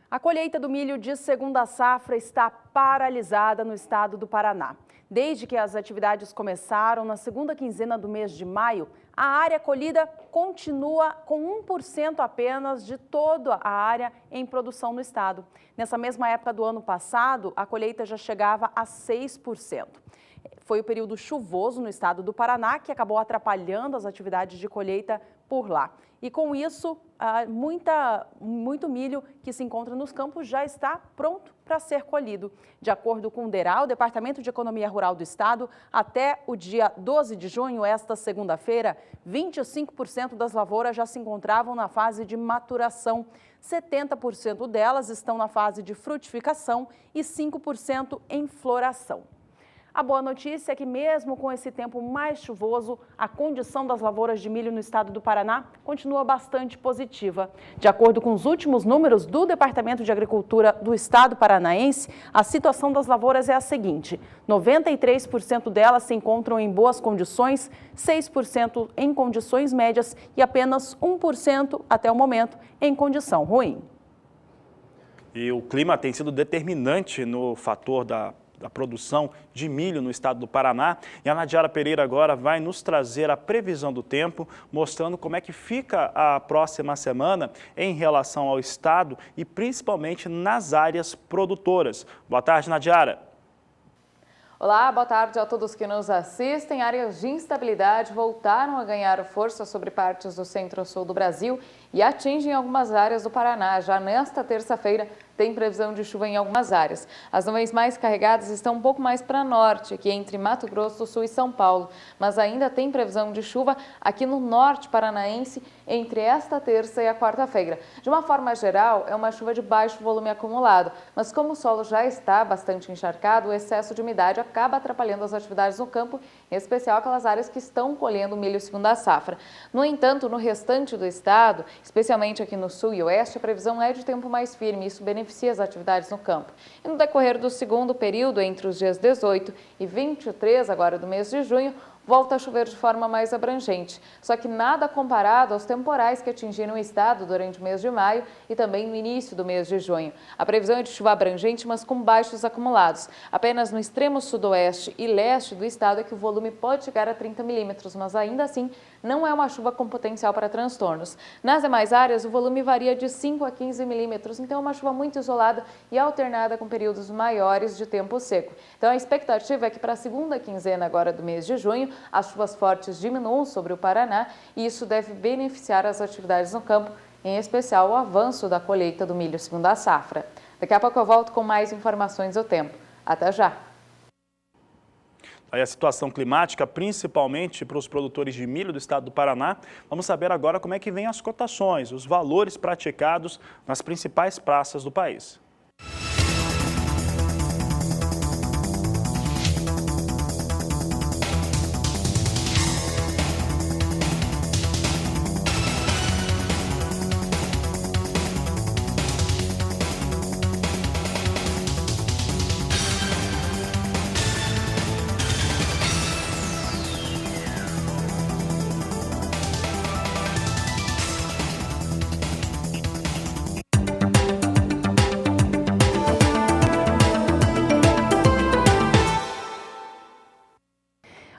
A colheita do milho de segunda safra está paralisada no estado do Paraná. Desde que as atividades começaram na segunda quinzena do mês de maio, a área colhida continua com 1% apenas de toda a área em produção no estado. Nessa mesma época do ano passado, a colheita já chegava a 6%. Foi o período chuvoso no estado do Paraná que acabou atrapalhando as atividades de colheita por lá. E com isso, muito milho que se encontra nos campos já está pronto para ser colhido. De acordo com o DERAL, o Departamento de Economia Rural do Estado, até o dia 12 de junho, esta segunda-feira, 25% das lavouras já se encontravam na fase de maturação. 70% delas estão na fase de frutificação e 5% em floração. A boa notícia é que mesmo com esse tempo mais chuvoso, a condição das lavouras de milho no estado do Paraná continua bastante positiva. De acordo com os últimos números do Departamento de Agricultura do estado paranaense, a situação das lavouras é a seguinte: 93% delas se encontram em boas condições, 6% em condições médias e apenas 1% até o momento em condição ruim. E o clima tem sido determinante no fator da produção de milho no estado do Paraná. E a Nadiara Pereira agora vai nos trazer a previsão do tempo, mostrando como é que fica a próxima semana em relação ao estado e principalmente nas áreas produtoras. Boa tarde, Nadiara. Olá, boa tarde a todos que nos assistem. Áreas de instabilidade voltaram a ganhar força sobre partes do centro-sul do Brasil e atingem algumas áreas do Paraná. Já nesta terça-feira, tem previsão de chuva em algumas áreas. As nuvens mais carregadas estão um pouco mais para norte, aqui entre Mato Grosso do Sul e São Paulo, mas ainda tem previsão de chuva aqui no norte paranaense entre esta terça e a quarta-feira. De uma forma geral, é uma chuva de baixo volume acumulado, mas como o solo já está bastante encharcado, o excesso de umidade acaba atrapalhando as atividades no campo, em especial aquelas áreas que estão colhendo milho segunda safra. No entanto, no restante do estado, especialmente aqui no sul e oeste, a previsão é de tempo mais firme, isso beneficia as atividades no campo. E no decorrer do segundo período, entre os dias 18 e 23 agora do mês de junho, volta a chover de forma mais abrangente, só que nada comparado aos temporais que atingiram o estado durante o mês de maio e também no início do mês de junho. A previsão é de chuva abrangente, mas com baixos acumulados. Apenas no extremo sudoeste e leste do estado é que o volume pode chegar a 30 milímetros, mas ainda assim não é uma chuva com potencial para transtornos. Nas demais áreas, o volume varia de 5 a 15 milímetros, então é uma chuva muito isolada e alternada com períodos maiores de tempo seco. Então a expectativa é que para a segunda quinzena agora do mês de junho, as chuvas fortes diminuam sobre o Paraná e isso deve beneficiar as atividades no campo, em especial o avanço da colheita do milho segunda safra. Daqui a pouco eu volto com mais informações do tempo. Até já! Aí a situação climática, principalmente para os produtores de milho do estado do Paraná. Vamos saber agora como é que vem as cotações, os valores praticados nas principais praças do país.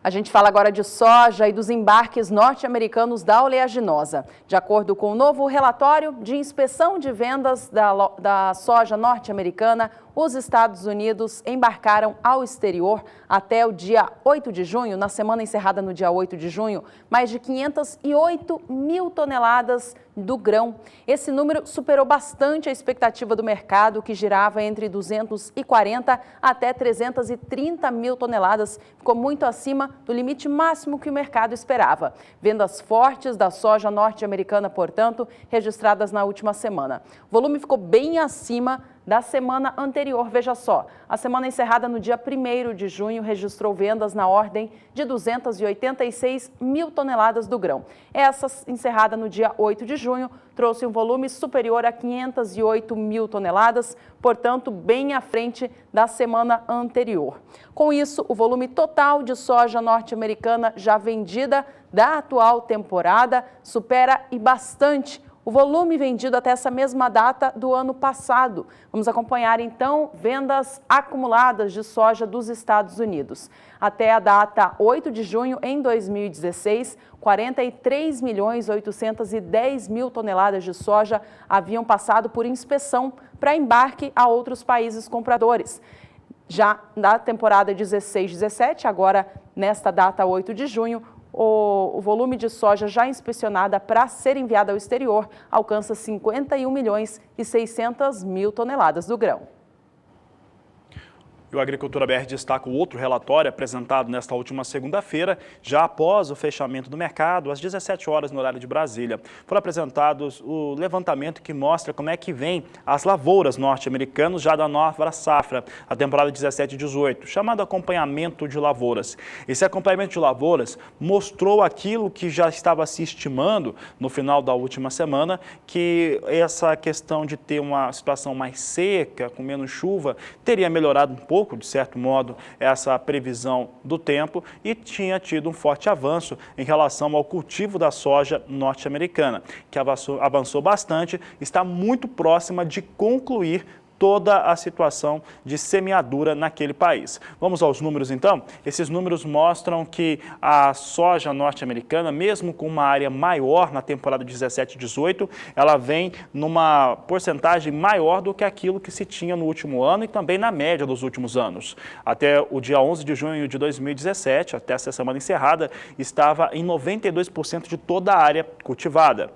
A gente fala agora de soja e dos embarques norte-americanos da oleaginosa. De acordo com o novo relatório de inspeção de vendas da soja norte-americana, os Estados Unidos embarcaram ao exterior até o dia 8 de junho, na semana encerrada no dia 8 de junho, mais de 508 mil toneladas do grão. Esse número superou bastante a expectativa do mercado, que girava entre 240 até 330 mil toneladas. Ficou muito acima do limite máximo que o mercado esperava. Vendas fortes da soja norte-americana, portanto, registradas na última semana. O volume ficou bem acima da semana anterior. Veja só, a semana encerrada no dia 1º de junho registrou vendas na ordem de 286 mil toneladas do grão. Essa encerrada no dia 8 de junho trouxe um volume superior a 508 mil toneladas, portanto, bem à frente da semana anterior. Com isso, o volume total de soja norte-americana já vendida da atual temporada supera e bastante o volume vendido até essa mesma data do ano passado. Vamos acompanhar então vendas acumuladas de soja dos Estados Unidos. Até a data 8 de junho em 2016, 43.810.000 toneladas de soja haviam passado por inspeção para embarque a outros países compradores. Já na temporada 16-17, agora nesta data 8 de junho, o volume de soja já inspecionada para ser enviada ao exterior alcança 51.600.000 toneladas do grão. E o Agricultura BR destaca o outro relatório apresentado nesta última segunda-feira, já após o fechamento do mercado, às 17 horas no horário de Brasília. Foram apresentados o levantamento que mostra como é que vem as lavouras norte-americanas já da nova safra, a temporada 17-18, chamado acompanhamento de lavouras. Esse acompanhamento de lavouras mostrou aquilo que já estava se estimando no final da última semana, que essa questão de ter uma situação mais seca, com menos chuva, teria melhorado um pouco, de certo modo, essa previsão do tempo e tinha tido um forte avanço em relação ao cultivo da soja norte-americana, que avançou bastante, está muito próxima de concluir toda a situação de semeadura naquele país. Vamos aos números então? Esses números mostram que a soja norte-americana, mesmo com uma área maior na temporada 17-18, ela vem numa porcentagem maior do que aquilo que se tinha no último ano e também na média dos últimos anos. Até o dia 11 de junho de 2017, até essa semana encerrada, estava em 92% de toda a área cultivada.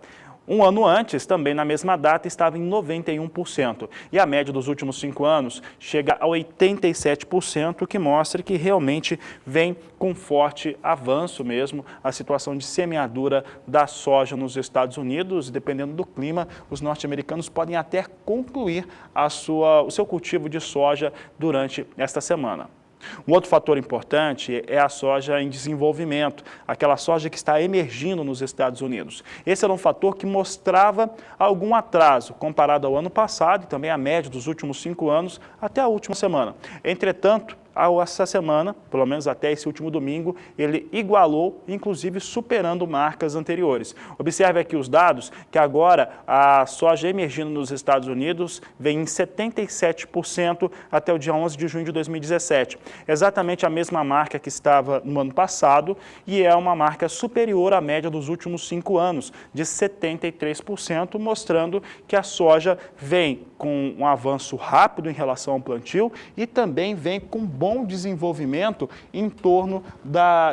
Um ano antes, também na mesma data, estava em 91%. E a média dos últimos 5 anos chega a 87%, o que mostra que realmente vem com forte avanço mesmo a situação de semeadura da soja nos Estados Unidos. Dependendo do clima, os norte-americanos podem até concluir o seu cultivo de soja durante esta semana. Um outro fator importante é a soja em desenvolvimento, aquela soja que está emergindo nos Estados Unidos. Esse era um fator que mostrava algum atraso comparado ao ano passado e também a média dos últimos 5 anos até a última semana. Entretanto, essa semana, pelo menos até esse último domingo, ele igualou, inclusive superando marcas anteriores. Observe aqui os dados, que agora a soja emergindo nos Estados Unidos vem em 77% até o dia 11 de junho de 2017. Exatamente a mesma marca que estava no ano passado e é uma marca superior à média dos últimos 5 anos, de 73%, mostrando que a soja vem com um avanço rápido em relação ao plantio e também vem com bom desenvolvimento em torno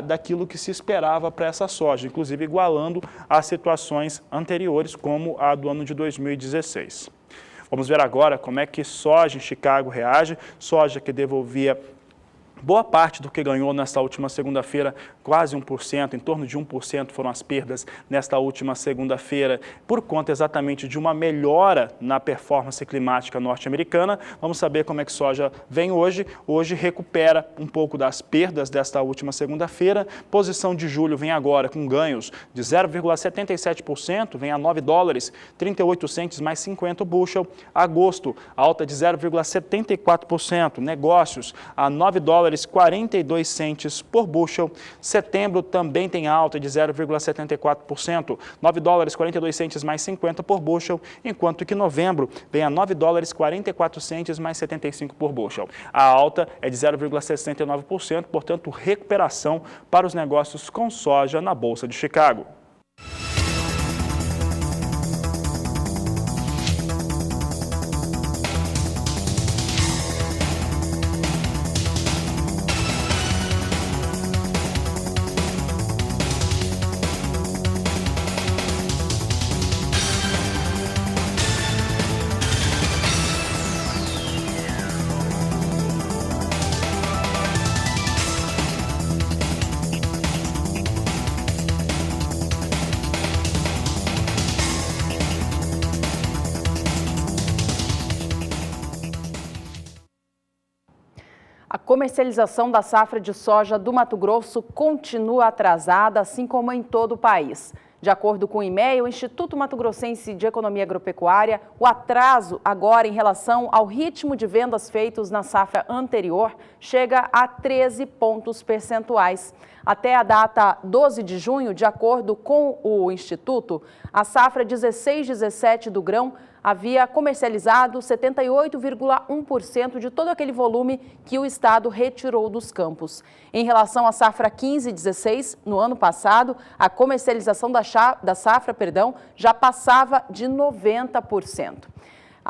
daquilo que se esperava para essa soja, inclusive igualando as situações anteriores, como a do ano de 2016. Vamos ver agora como é que soja em Chicago reage, soja que devolvia boa parte do que ganhou nesta última segunda-feira, quase 1%, em torno de 1% foram as perdas nesta última segunda-feira, por conta exatamente de uma melhora na performance climática norte-americana. Vamos saber como é que soja vem hoje. Hoje recupera um pouco das perdas desta última segunda-feira. Posição de julho vem agora com ganhos de 0,77%, vem a $9, 38 centes mais 50 bushel. Agosto, alta de 0,74%. Negócios a $9, 42 centes por bushel. Setembro também tem alta de 0,74%, $9, 42 centes mais 50 por bushel, enquanto que novembro vem a $9, 44 centes mais 75 por bushel. A alta é de 0,69%, portanto, recuperação para os negócios com soja na Bolsa de Chicago. A comercialização da safra de soja do Mato Grosso continua atrasada, assim como em todo o país. De acordo com o IMEA, o Instituto Mato Grossense de Economia Agropecuária, o atraso agora em relação ao ritmo de vendas feitos na safra anterior chega a 13 pontos percentuais. Até a data 12 de junho, de acordo com o Instituto, a safra 16/17 do grão havia comercializado 78,1% de todo aquele volume que o Estado retirou dos campos. Em relação à safra 15/16, no ano passado, a comercialização da safra já passava de 90%.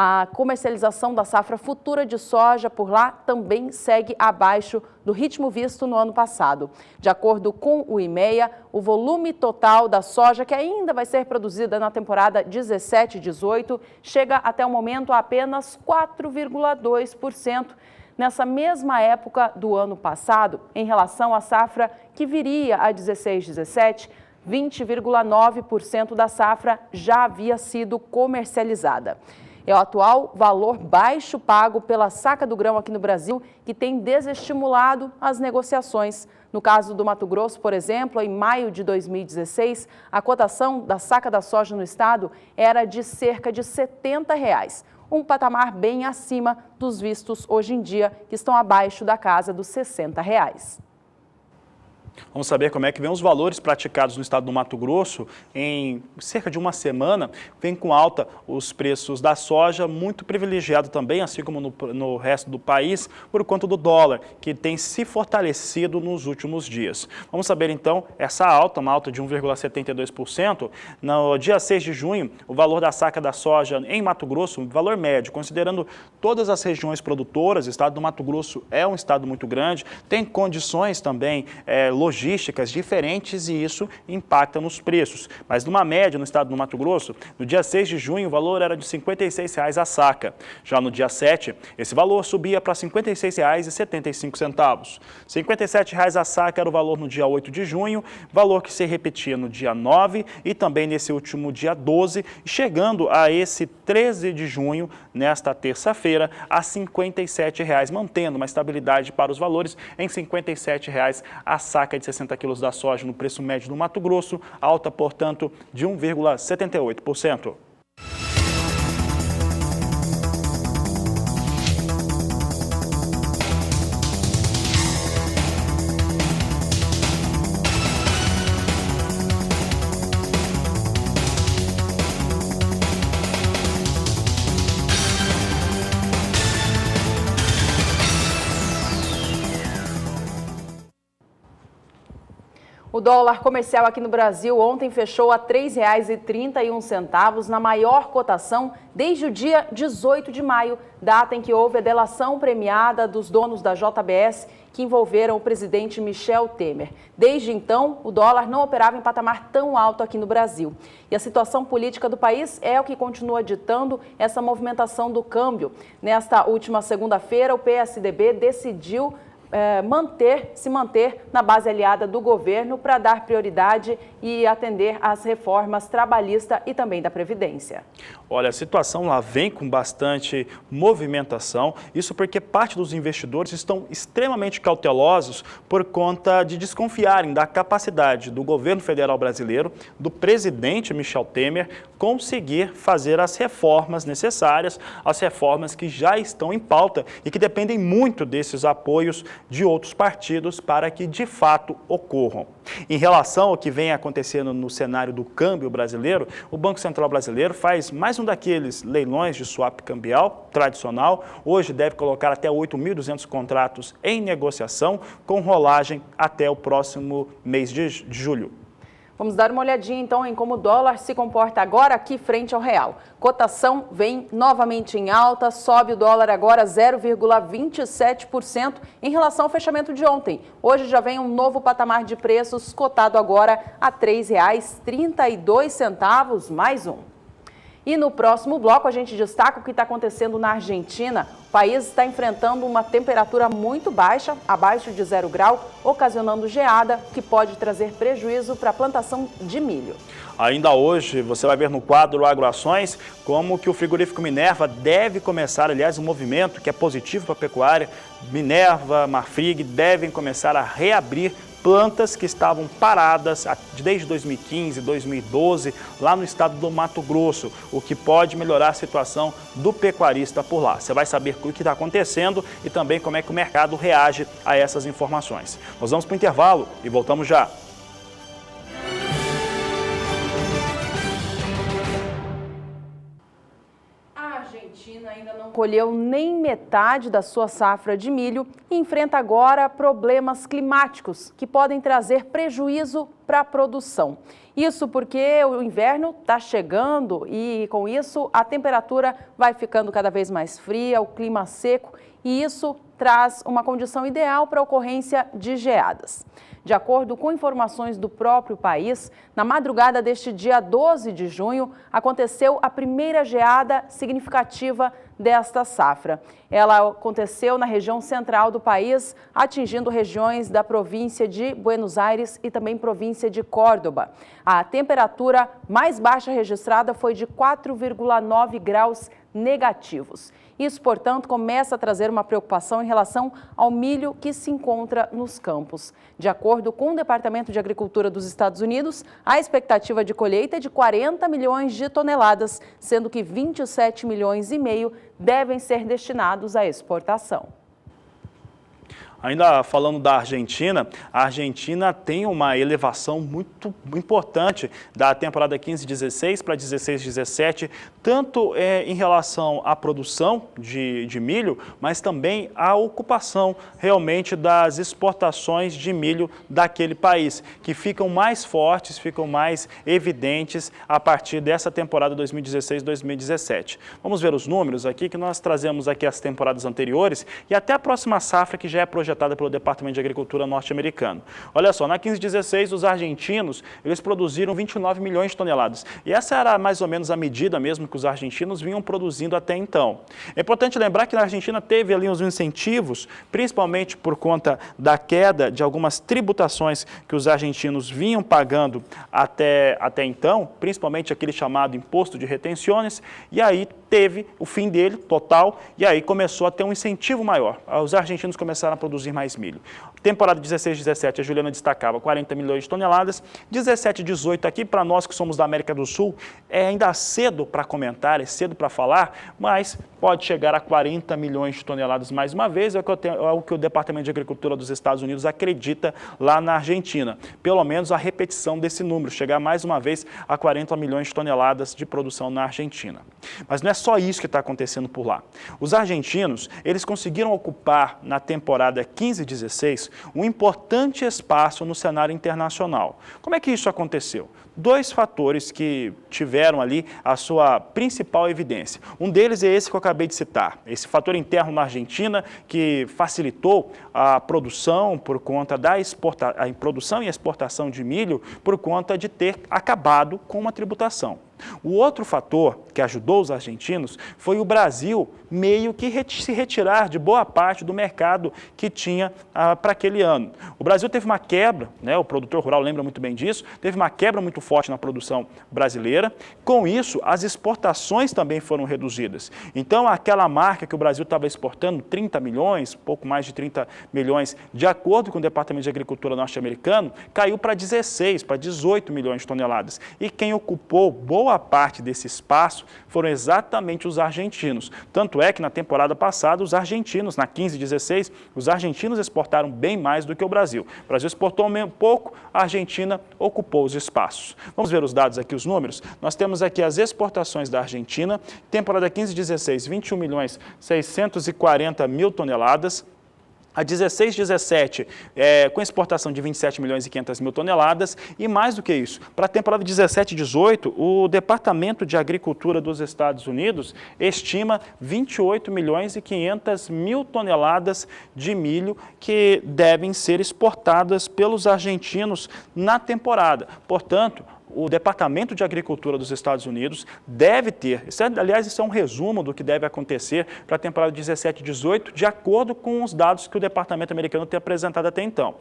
A comercialização da safra futura de soja por lá também segue abaixo do ritmo visto no ano passado. De acordo com o IMEA, o volume total da soja que ainda vai ser produzida na temporada 17/18 chega até o momento a apenas 4,2%. Nessa mesma época do ano passado, em relação à safra que viria a 16/17, 20,9% da safra já havia sido comercializada. É o atual valor baixo pago pela saca do grão aqui no Brasil que tem desestimulado as negociações. No caso do Mato Grosso, por exemplo, em maio de 2016, a cotação da saca da soja no estado era de cerca de R$ 70, um patamar bem acima dos vistos hoje em dia, que estão abaixo da casa dos R$ 60. Vamos saber como é que vem os valores praticados no estado do Mato Grosso. Em cerca de uma semana, vem com alta os preços da soja, muito privilegiado também, assim como no resto do país, por conta do dólar, que tem se fortalecido nos últimos dias. Vamos saber então essa alta, uma alta de 1,72%. No dia 6 de junho, o valor da saca da soja em Mato Grosso, valor médio, considerando todas as regiões produtoras, o estado do Mato Grosso é um estado muito grande, tem condições também logísticas diferentes e isso impacta nos preços. Mas numa média no estado do Mato Grosso, no dia 6 de junho o valor era de R$ 56,00 a saca. Já no dia 7, esse valor subia para R$ 56,75. R$ 57,00 a saca era o valor no dia 8 de junho, valor que se repetia no dia 9 e também nesse último dia 12, chegando a esse 13 de junho, nesta terça-feira, a R$ 57,00, mantendo uma estabilidade para os valores em R$ 57,00 a saca de 60 quilos da soja no preço médio do Mato Grosso, alta, portanto, de 1,78%. O dólar comercial aqui no Brasil ontem fechou a R$ 3,31, na maior cotação desde o dia 18 de maio, data em que houve a delação premiada dos donos da JBS que envolveram o presidente Michel Temer. Desde então, o dólar não operava em patamar tão alto aqui no Brasil. E a situação política do país é o que continua ditando essa movimentação do câmbio. Nesta última segunda-feira, o PSDB decidiu se manter na base aliada do governo para dar prioridade e atender às reformas trabalhista e também da Previdência. Olha, a situação lá vem com bastante movimentação, isso porque parte dos investidores estão extremamente cautelosos por conta de desconfiarem da capacidade do governo federal brasileiro, do presidente Michel Temer, conseguir fazer as reformas necessárias, as reformas que já estão em pauta e que dependem muito desses apoios de outros partidos para que de fato ocorram. Em relação ao que vem acontecendo no cenário do câmbio brasileiro, o Banco Central brasileiro faz mais um daqueles leilões de swap cambial tradicional. Hoje deve colocar até 8.200 contratos em negociação, com rolagem até o próximo mês de julho. Vamos dar uma olhadinha então em como o dólar se comporta agora aqui frente ao real. Cotação vem novamente em alta, sobe o dólar agora 0,27% em relação ao fechamento de ontem. Hoje já vem um novo patamar de preços, cotado agora a R$ 3,32, mais um. E no próximo bloco a gente destaca o que está acontecendo na Argentina. O país está enfrentando uma temperatura muito baixa, abaixo de 0 grau, ocasionando geada, que pode trazer prejuízo para a plantação de milho. Ainda hoje, você vai ver no quadro Agroações como que o frigorífico Minerva deve começar, aliás, um movimento que é positivo para a pecuária. Minerva, Marfrig devem começar a reabrir plantas que estavam paradas desde 2015, 2012, lá no estado do Mato Grosso, o que pode melhorar a situação do pecuarista por lá. Você vai saber o que está acontecendo e também como é que o mercado reage a essas informações. Nós vamos para o intervalo e voltamos já. Ainda não colheu nem metade da sua safra de milho e enfrenta agora problemas climáticos que podem trazer prejuízo para a produção. Isso porque o inverno está chegando e, com isso, a temperatura vai ficando cada vez mais fria, o clima seco, e isso traz uma condição ideal para a ocorrência de geadas. De acordo com informações do próprio país, na madrugada deste dia 12 de junho, aconteceu a primeira geada significativa desta safra. Ela aconteceu na região central do país, atingindo regiões da província de Buenos Aires e também província de Córdoba. A temperatura mais baixa registrada foi de 4,9 graus negativos. Isso, portanto, começa a trazer uma preocupação em relação ao milho que se encontra nos campos. De acordo com o Departamento de Agricultura dos Estados Unidos, a expectativa de colheita é de 40 milhões de toneladas, sendo que 27 milhões e meio devem ser destinados à exportação. Ainda falando da Argentina, a Argentina tem uma elevação muito importante da temporada 15-16 para 16-17, tanto em relação à produção de milho, mas também à ocupação realmente das exportações de milho daquele país, que ficam mais fortes, ficam mais evidentes a partir dessa temporada 2016-2017. Vamos ver os números aqui, que nós trazemos aqui as temporadas anteriores e até a próxima safra, que já é projetada pelo Departamento de Agricultura norte-americano. Olha só, na 15-16, os argentinos, eles produziram 29 milhões de toneladas. E essa era mais ou menos a medida mesmo que os argentinos vinham produzindo até então. É importante lembrar que na Argentina teve ali uns incentivos, principalmente por conta da queda de algumas tributações que os argentinos vinham pagando até então, principalmente aquele chamado imposto de retenções, e aí teve o fim dele, total, e aí começou a ter um incentivo maior. Os argentinos começaram a produzir mais milho. Temporada 16-17, a Juliana destacava 40 milhões de toneladas. 17-18 aqui, para nós que somos da América do Sul, é ainda cedo para comentar, é cedo para falar, mas pode chegar a 40 milhões de toneladas mais uma vez, é o que o Departamento de Agricultura dos Estados Unidos acredita lá na Argentina. Pelo menos a repetição desse número, chegar mais uma vez a 40 milhões de toneladas de produção na Argentina. Mas não é só isso que está acontecendo por lá. Os argentinos, eles conseguiram ocupar na temporada 15-16 um importante espaço no cenário internacional. Como é que isso aconteceu? Dois fatores que tiveram ali a sua principal evidência. Um deles é esse que eu acabei de citar, esse fator interno na Argentina que facilitou a produção por conta da produção e exportação de milho por conta de ter acabado com uma tributação. O outro fator que ajudou os argentinos foi o Brasil meio que se retirar de boa parte do mercado que tinha para aquele ano. O Brasil teve uma quebra, né, o produtor rural lembra muito bem disso, teve uma quebra muito forte na produção brasileira. Com isso, as exportações também foram reduzidas. Então, aquela marca que o Brasil estava exportando, 30 milhões, pouco mais de 30 milhões, de acordo com o Departamento de Agricultura norte-americano, caiu para 16, para 18 milhões de toneladas. E quem ocupou boa parte desse espaço foram exatamente os argentinos. Tanto é que na temporada passada, os argentinos, na 15-16, os argentinos exportaram bem mais do que o Brasil. O Brasil exportou um pouco, a Argentina ocupou os espaços. Vamos ver os dados aqui, os números. Nós temos aqui as exportações da Argentina, temporada 15-16, 21 milhões 640 mil toneladas. A 16-17, com exportação de 27 milhões e 500 mil toneladas, e mais do que isso, para a temporada 17-18, o Departamento de Agricultura dos Estados Unidos estima 28 milhões e 500 mil toneladas de milho que devem ser exportadas pelos argentinos na temporada. Portanto, o Departamento de Agricultura dos Estados Unidos deve ter, aliás, isso é um resumo do que deve acontecer para a temporada 17-18, de acordo com os dados que o Departamento americano tem apresentado até então.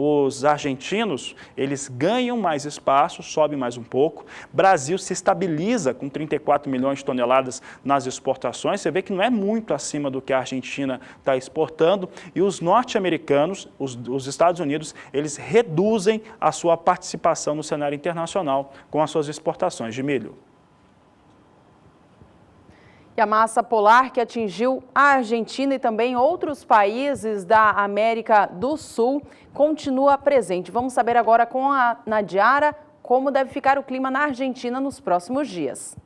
os argentinos, eles ganham mais espaço, sobem mais um pouco. Brasil se estabiliza com 34 milhões de toneladas nas exportações. Você vê que não é muito acima do que a Argentina está exportando. E os norte-americanos, os Estados Unidos, eles reduzem a sua participação no cenário internacional com as suas exportações de milho. E a massa polar que atingiu a Argentina e também outros países da América do Sul continua presente. Vamos saber agora com a Nadiara como deve ficar o clima na Argentina nos próximos dias.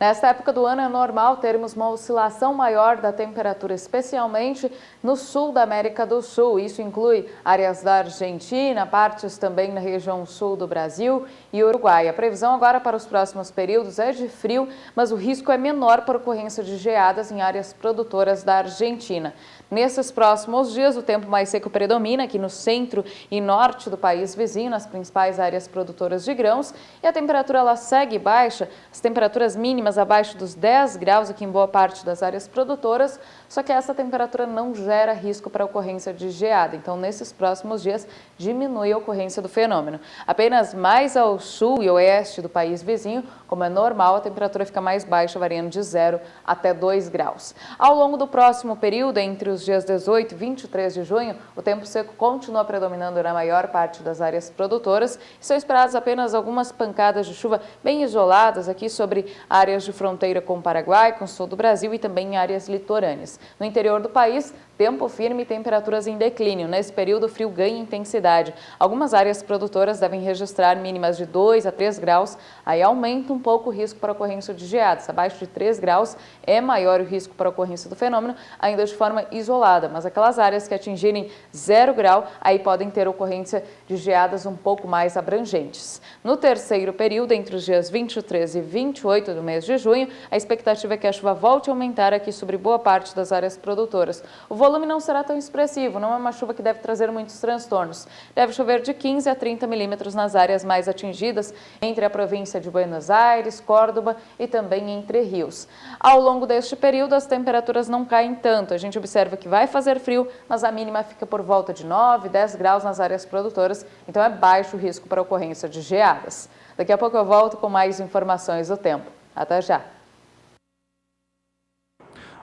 Nesta época do ano é normal termos uma oscilação maior da temperatura, especialmente no sul da América do Sul. Isso inclui áreas da Argentina, partes também na região sul do Brasil e Uruguai. A previsão agora para os próximos períodos é de frio, mas o risco é menor por ocorrência de geadas em áreas produtoras da Argentina. Nesses próximos dias, o tempo mais seco predomina aqui no centro e norte do país vizinho, nas principais áreas produtoras de grãos, e a temperatura ela segue baixa, as temperaturas mínimas abaixo dos 10 graus aqui em boa parte das áreas produtoras, só que essa temperatura não gera risco para a ocorrência de geada. Então, nesses próximos dias, diminui a ocorrência do fenômeno. Apenas mais ao sul e oeste do país vizinho, como é normal, a temperatura fica mais baixa, variando de 0 até 2 graus. Ao longo do próximo período, entre os dias 18 e 23 de junho, o tempo seco continua predominando na maior parte das áreas produtoras e são esperadas apenas algumas pancadas de chuva bem isoladas aqui sobre áreas de fronteira com o Paraguai, com o sul do Brasil e também em áreas litorâneas. No interior do país, tempo firme e temperaturas em declínio. Nesse período, o frio ganha intensidade. Algumas áreas produtoras devem registrar mínimas de 2 a 3 graus, aí aumenta um pouco o risco para a ocorrência de geadas. Abaixo de 3 graus é maior o risco para a ocorrência do fenômeno, ainda de forma isolada, mas aquelas áreas que atingirem 0 grau, aí podem ter ocorrência de geadas um pouco mais abrangentes. No terceiro período, entre os dias 23 e 28 do mês de junho, a expectativa é que a chuva volte a aumentar aqui sobre boa parte das áreas produtoras. O volume não será tão expressivo, não é uma chuva que deve trazer muitos transtornos. Deve chover de 15 a 30 milímetros nas áreas mais atingidas, entre a província de Buenos Aires, Córdoba e também Entre Rios. Ao longo deste período, as temperaturas não caem tanto. A gente observa que vai fazer frio, mas a mínima fica por volta de 9, 10 graus nas áreas produtoras, então é baixo o risco para a ocorrência de geadas. Daqui a pouco eu volto com mais informações do tempo. Até já!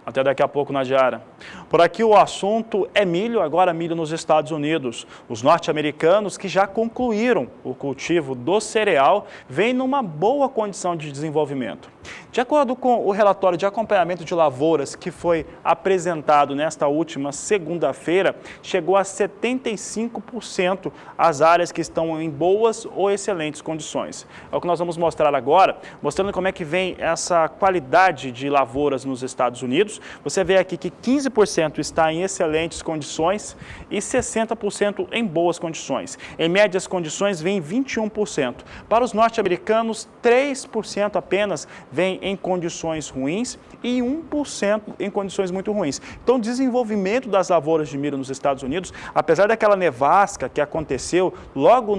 Até daqui a pouco, Nadiara. Por aqui o assunto é milho, agora milho nos Estados Unidos. Os norte-americanos que já concluíram o cultivo do cereal vêm numa boa condição de desenvolvimento. De acordo com o relatório de acompanhamento de lavouras que foi apresentado nesta última segunda-feira, chegou a 75% as áreas que estão em boas ou excelentes condições. É o que nós vamos mostrar agora, mostrando como é que vem essa qualidade de lavouras nos Estados Unidos. Você vê aqui que 15% está em excelentes condições e 60% em boas condições. Em médias condições vem 21%. Para os norte-americanos, 3% apenas vem em condições ruins e 1% em condições muito ruins. Então, o desenvolvimento das lavouras de milho nos Estados Unidos, apesar daquela nevasca que aconteceu logo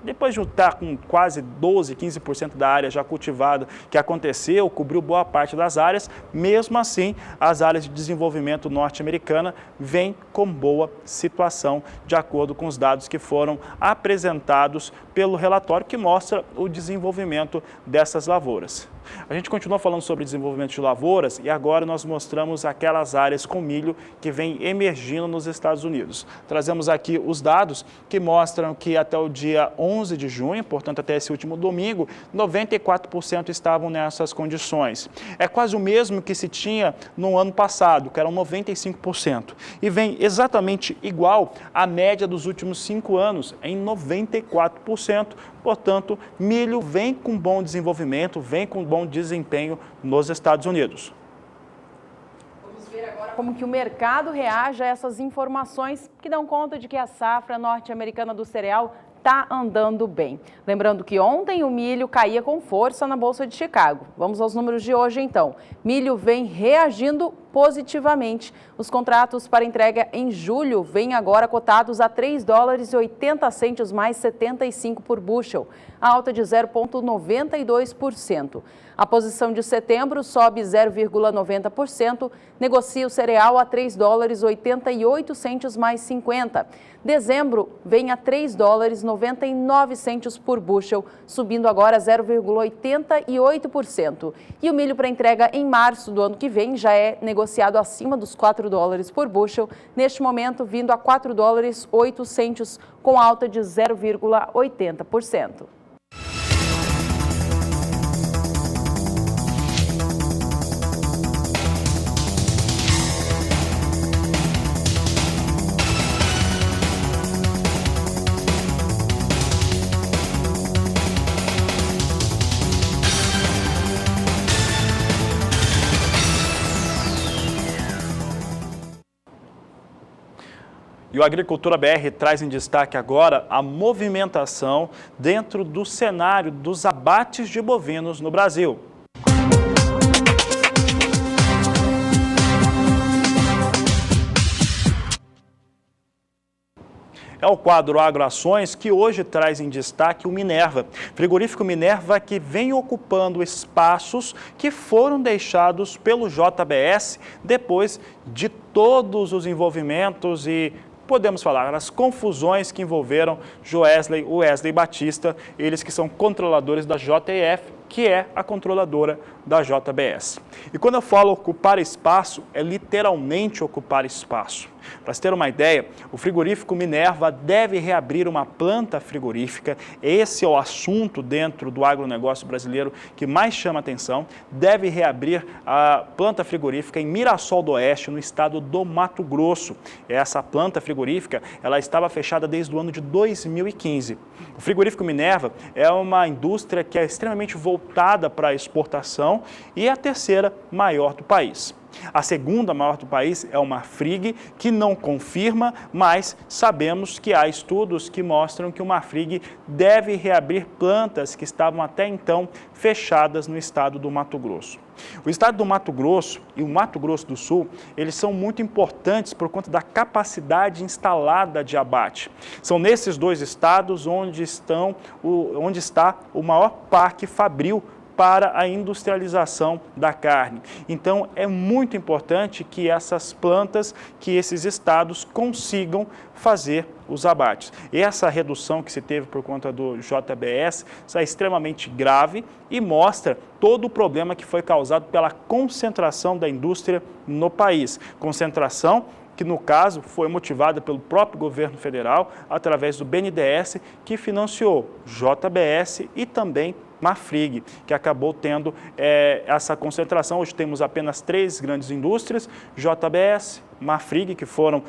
depois de estar com quase 12, 15% da área já cultivada, que aconteceu, cobriu boa parte das áreas, mesmo assim, as áreas de desenvolvimento norte-americana vêm com boa situação, de acordo com os dados que foram apresentados pelo relatório que mostra o desenvolvimento dessas lavouras. A gente continua falando sobre desenvolvimento de lavouras e agora nós mostramos aquelas áreas com milho que vem emergindo nos Estados Unidos. Trazemos aqui os dados que mostram que até o dia 11 de junho, portanto até esse último domingo, 94% estavam nessas condições. É quase o mesmo que se tinha no ano passado, que eram 95%. E vem exatamente igual à média dos últimos 5 anos, em 94%. Portanto, milho vem com bom desenvolvimento, vem com bom desempenho nos Estados Unidos. Vamos ver agora como que o mercado reage a essas informações que dão conta de que a safra norte-americana do cereal está andando bem. Lembrando que ontem o milho caía com força na Bolsa de Chicago. Vamos aos números de hoje, então. Milho vem reagindo positivamente. Os contratos para entrega em julho vêm agora cotados a $3,80 mais 75 por bushel, alta de 0,92%. A posição de setembro sobe 0,90%, negocia o cereal a $3,88 mais 50. Dezembro vem a $3,99 por bushel, subindo agora 0,88%. E o milho para entrega em março do ano que vem já é negociado acima dos $4 por bushel, neste momento vindo a $4,08, com alta de 0,80%. E o Agricultura BR traz em destaque agora a movimentação dentro do cenário dos abates de bovinos no Brasil. É o quadro Agroações que hoje traz em destaque o Minerva. Frigorífico Minerva que vem ocupando espaços que foram deixados pelo JBS depois de todos os envolvimentos e podemos falar nas confusões que envolveram Wesley Batista, eles que são controladores da JEF, que é a controladora da JBS. E quando eu falo ocupar espaço, é literalmente ocupar espaço. Para se ter uma ideia, o frigorífico Minerva deve reabrir uma planta frigorífica. Esse é o assunto dentro do agronegócio brasileiro que mais chama atenção. Deve reabrir a planta frigorífica em Mirassol do Oeste, no estado do Mato Grosso. Essa planta frigorífica, ela estava fechada desde o ano de 2015. O frigorífico Minerva é uma indústria que é extremamente voltada para a exportação e é a terceira maior do país. A segunda maior do país é uma Marfrig, que não confirma, mas sabemos que há estudos que mostram que uma Marfrig deve reabrir plantas que estavam até então fechadas no estado do Mato Grosso. O estado do Mato Grosso e o Mato Grosso do Sul, eles são muito importantes por conta da capacidade instalada de abate. São nesses dois estados onde está o maior parque fabril para a industrialização da carne. Então, é muito importante que essas plantas, que esses estados consigam fazer os abates. E essa redução que se teve por conta do JBS é extremamente grave e mostra todo o problema que foi causado pela concentração da indústria no país. Concentração que, no caso, foi motivada pelo próprio governo federal, através do BNDES, que financiou JBS e também Marfrig, que acabou tendo essa concentração. Hoje temos apenas 3 grandes indústrias, JBS, Marfrig, que foram,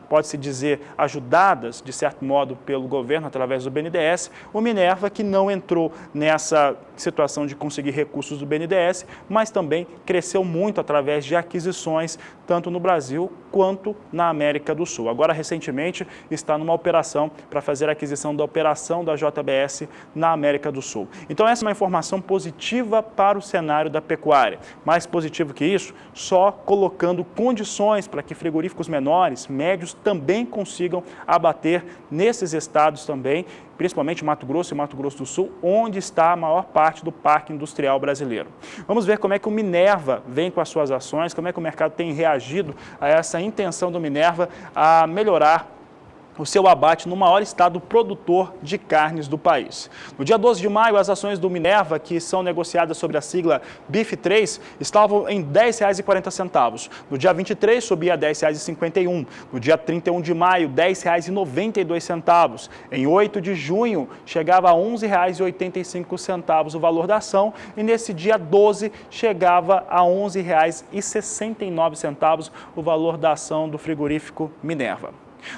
pode-se dizer, ajudadas, de certo modo, pelo governo através do BNDES, o Minerva, que não entrou nessa situação de conseguir recursos do BNDES, mas também cresceu muito através de aquisições, tanto no Brasil quanto na América do Sul. Agora, recentemente, está numa operação para fazer a aquisição da operação da JBS na América do Sul. Então, essa é uma informação positiva para o cenário da pecuária. Mais positivo que isso, só colocando condições para que frigoríficos menores, médios, também consigam abater nesses estados também, principalmente Mato Grosso e Mato Grosso do Sul, onde está a maior parte do parque industrial brasileiro. Vamos ver como é que o Minerva vem com as suas ações, como é que o mercado tem reagido a essa intenção do Minerva a melhorar o seu abate no maior estado produtor de carnes do país. No dia 12 de maio, as ações do Minerva, que são negociadas sobre a sigla BIF3, estavam em R$ 10,40. No dia 23, subia a R$ 10,51. No dia 31 de maio, R$ 10,92. Em 8 de junho, chegava a R$ 11,85 o valor da ação e nesse dia 12 chegava a R$ 11,69 o valor da ação do frigorífico Minerva.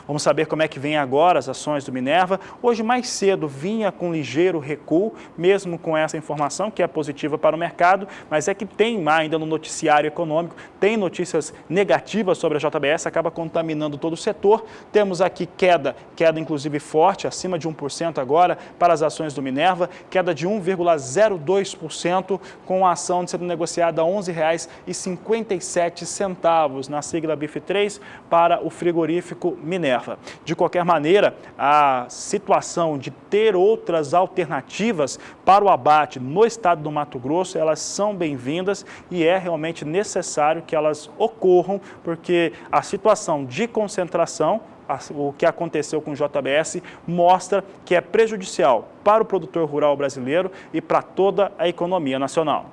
Vamos saber como é que vem agora as ações do Minerva. Hoje, mais cedo, vinha com ligeiro recuo, mesmo com essa informação, que é positiva para o mercado, mas é que tem ainda no noticiário econômico, tem notícias negativas sobre a JBS, acaba contaminando todo o setor. Temos aqui queda inclusive forte, acima de 1% agora, para as ações do Minerva, queda de 1,02%, com a ação sendo negociada a R$ 11,57 na sigla BIF3 para o frigorífico Minerva. Minerva. De qualquer maneira, a situação de ter outras alternativas para o abate no estado do Mato Grosso, elas são bem-vindas e é realmente necessário que elas ocorram, porque a situação de concentração, o que aconteceu com o JBS, mostra que é prejudicial para o produtor rural brasileiro e para toda a economia nacional.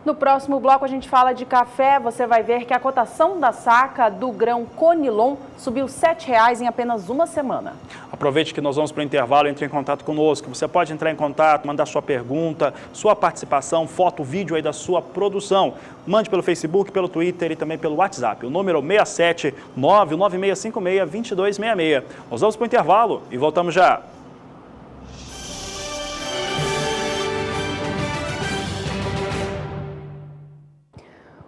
No próximo bloco a gente fala de café. Você vai ver que a cotação da saca do grão Conilon subiu R$ 7,00 em apenas uma semana. Aproveite que nós vamos para o intervalo e entre em contato conosco. Você pode entrar em contato, mandar sua pergunta, sua participação, foto, vídeo aí da sua produção. Mande pelo Facebook, pelo Twitter e também pelo WhatsApp. O número 67 99656 2266. Nós vamos para o intervalo e voltamos já.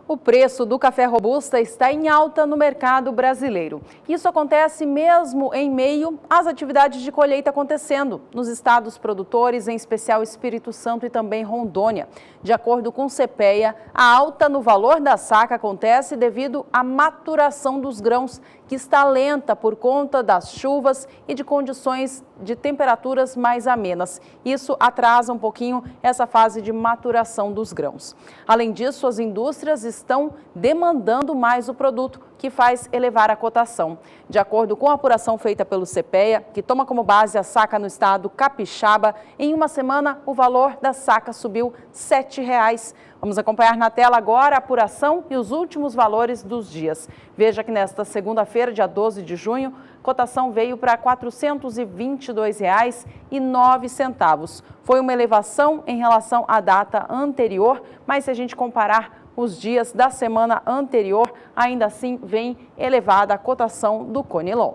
O preço do café robusta está em alta no mercado brasileiro. Isso acontece mesmo em meio às atividades de colheita acontecendo nos estados produtores, em especial Espírito Santo e também Rondônia. De acordo com o CPEA, a alta no valor da saca acontece devido à maturação dos grãos, que está lenta por conta das chuvas e de condições de temperaturas mais amenas. Isso atrasa um pouquinho essa fase de maturação dos grãos. Além disso, as indústrias estão demandando mais o produto, que faz elevar a cotação. De acordo com a apuração feita pelo CPEA, que toma como base a saca no estado capixaba, em uma semana o valor da saca subiu R$ 7,00. Vamos acompanhar na tela agora a apuração e os últimos valores dos dias. Veja que nesta segunda-feira, dia 12 de junho, a cotação veio para R$ 422,09. Foi uma elevação em relação à data anterior, mas se a gente comparar os dias da semana anterior, ainda assim vem elevada a cotação do Conilon.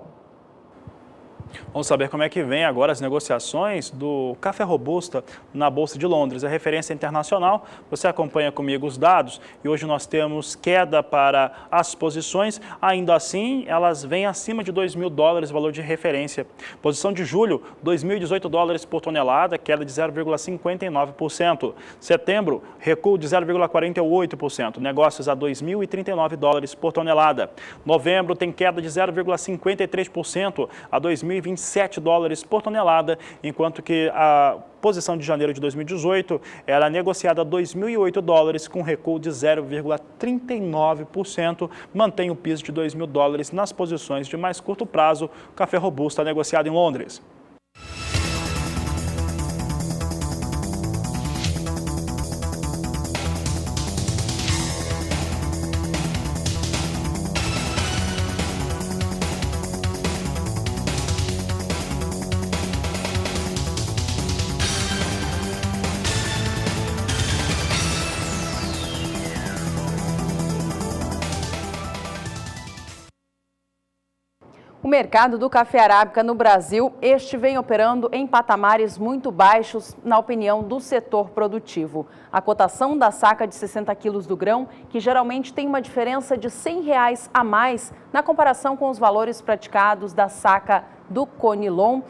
Vamos saber como é que vem agora as negociações do café robusta na Bolsa de Londres. É referência internacional, você acompanha comigo os dados e hoje nós temos queda para as posições, ainda assim elas vêm acima de $2.000, valor de referência. Posição de julho, $2.018 por tonelada, queda de 0,59%. Setembro, recuo de 0,48%, negócios a $2.039 por tonelada. Novembro tem queda de 0,53% a $2.027 por tonelada, enquanto que a posição de janeiro de 2018 era negociada a $2.008 com recuo de 0,39%, mantém o piso de $2.000 nas posições de mais curto prazo, café robusta negociado em Londres. O mercado do café arábica no Brasil, este vem operando em patamares muito baixos, na opinião do setor produtivo. A cotação da saca de 60 quilos do grão, que geralmente tem uma diferença de R$ 100 a mais na comparação com os valores praticados da saca do Conilon,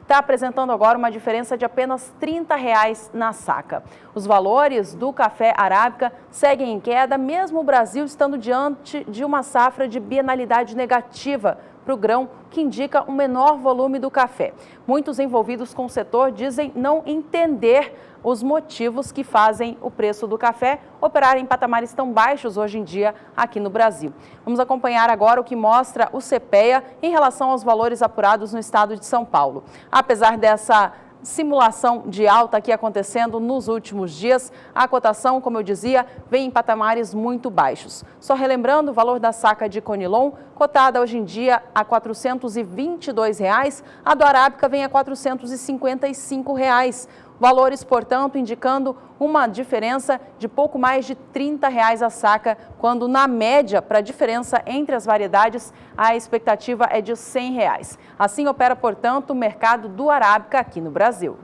está apresentando agora uma diferença de apenas R$ 30 na saca. Os valores do café arábica seguem em queda, mesmo o Brasil estando diante de uma safra de bienalidade negativa para o grão, que indica um menor volume do café. Muitos envolvidos com o setor dizem não entender os motivos que fazem o preço do café operar em patamares tão baixos hoje em dia aqui no Brasil. Vamos acompanhar agora o que mostra o CPEA em relação aos valores apurados no estado de São Paulo. Apesar dessa simulação de alta aqui acontecendo nos últimos dias, a cotação, como eu dizia, vem em patamares muito baixos. Só relembrando, o valor da saca de Conilon, cotada hoje em dia a R$ 422, a do arábica vem a R$ 455. Valores, portanto, indicando uma diferença de pouco mais de R$ 30 a saca, quando na média, para a diferença entre as variedades, a expectativa é de R$ 100. Assim opera, portanto, o mercado do arábica aqui no Brasil.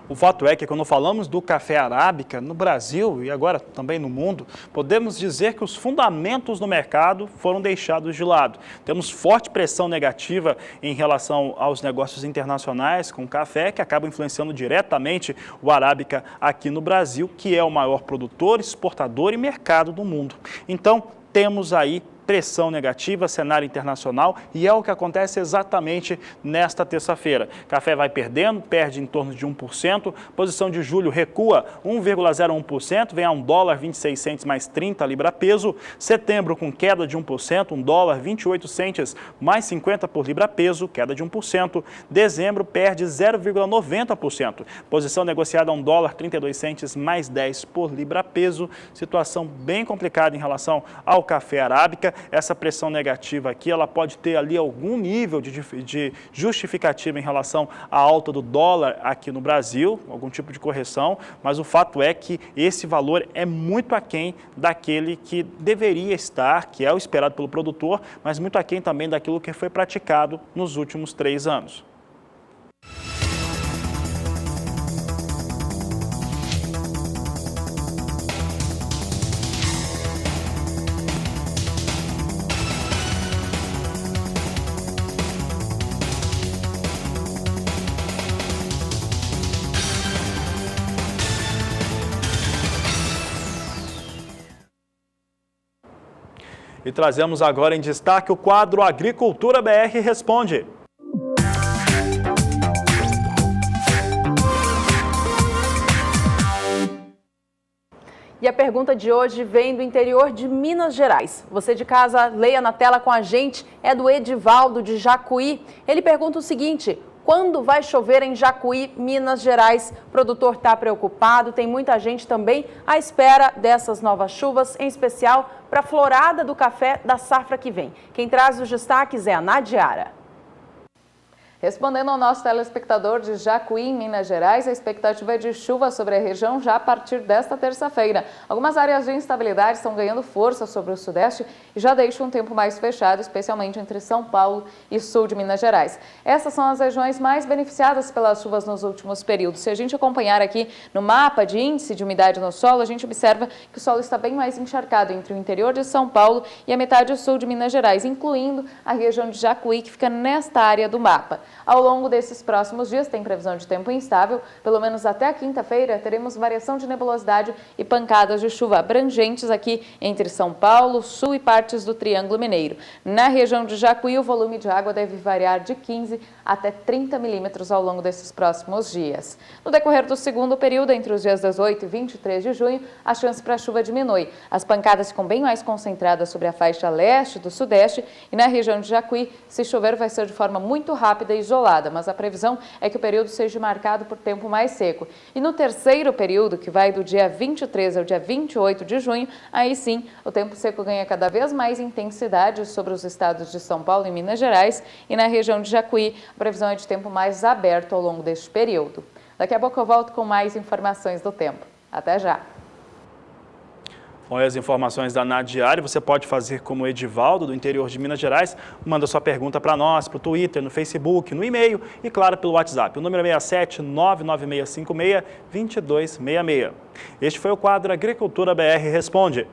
O fato é que quando falamos do café arábica no Brasil e agora também no mundo, podemos dizer que os fundamentos no mercado foram deixados de lado. Temos forte pressão negativa em relação aos negócios internacionais com café, que acabam influenciando diretamente o arábica aqui no Brasil, que é o maior produtor, exportador e mercado do mundo. Então, temos aí pressão negativa, cenário internacional, e é o que acontece exatamente nesta terça-feira. Café vai perdendo, perde em torno de 1%, posição de julho recua 1,01%, vem a $1,26 mais 30 libra peso. Setembro com queda de 1%, $1,28 mais 50 por libra peso, queda de 1%. Dezembro perde 0,90%, posição negociada a $1,32 mais 10 por libra peso. Situação bem complicada em relação ao café arábica. Essa pressão negativa aqui, ela pode ter ali algum nível de justificativa em relação à alta do dólar aqui no Brasil, algum tipo de correção, mas o fato é que esse valor é muito aquém daquele que deveria estar, que é o esperado pelo produtor, mas muito aquém também daquilo que foi praticado nos últimos 3 anos. E trazemos agora em destaque o quadro Agricultura BR Responde. E a pergunta de hoje vem do interior de Minas Gerais. Você de casa, leia na tela com a gente, é do Edivaldo de Jacuí. Ele pergunta o seguinte: quando vai chover em Jacuí, Minas Gerais? O produtor está preocupado, tem muita gente também à espera dessas novas chuvas, em especial para a florada do café da safra que vem. Quem traz os destaques é a Nadiara. Respondendo ao nosso telespectador de Jacuí, em Minas Gerais, a expectativa é de chuva sobre a região já a partir desta terça-feira. Algumas áreas de instabilidade estão ganhando força sobre o sudeste e já deixam um tempo mais fechado, especialmente entre São Paulo e sul de Minas Gerais. Essas são as regiões mais beneficiadas pelas chuvas nos últimos períodos. Se a gente acompanhar aqui no mapa de índice de umidade no solo, a gente observa que o solo está bem mais encharcado entre o interior de São Paulo e a metade sul de Minas Gerais, incluindo a região de Jacuí, que fica nesta área do mapa. Ao longo desses próximos dias tem previsão de tempo instável, pelo menos até a quinta-feira teremos variação de nebulosidade e pancadas de chuva abrangentes aqui entre São Paulo, sul e partes do Triângulo Mineiro. Na região de Jacuí, o volume de água deve variar de 15 até 30 milímetros ao longo desses próximos dias. No decorrer do segundo período, entre os dias 18 e 23 de junho, a chance para chuva diminui. As pancadas ficam bem mais concentradas sobre a faixa leste do sudeste e na região de Jacuí, se chover, vai ser de forma muito rápida e isolada, mas a previsão é que o período seja marcado por tempo mais seco. E no terceiro período, que vai do dia 23 ao dia 28 de junho, aí sim o tempo seco ganha cada vez mais intensidade sobre os estados de São Paulo e Minas Gerais, e na região de Jacuí a previsão é de tempo mais aberto ao longo deste período. Daqui a pouco eu volto com mais informações do tempo. Até já! Com as informações da Nadiara, você pode fazer como o Edivaldo, do interior de Minas Gerais, manda sua pergunta para nós, para o Twitter, no Facebook, no e-mail e, claro, pelo WhatsApp. O número é 67-99656-2266. Este foi o quadro Agricultura BR Responde.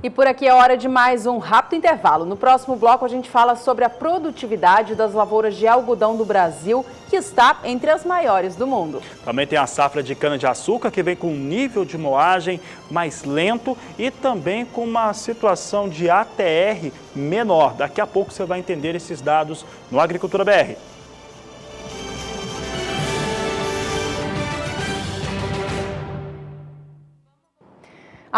E por aqui é hora de mais um rápido intervalo. No próximo bloco a gente fala sobre a produtividade das lavouras de algodão do Brasil, que está entre as maiores do mundo. Também tem a safra de cana-de-açúcar, que vem com um nível de moagem mais lento e também com uma situação de ATR menor. Daqui a pouco você vai entender esses dados no Agricultura BR.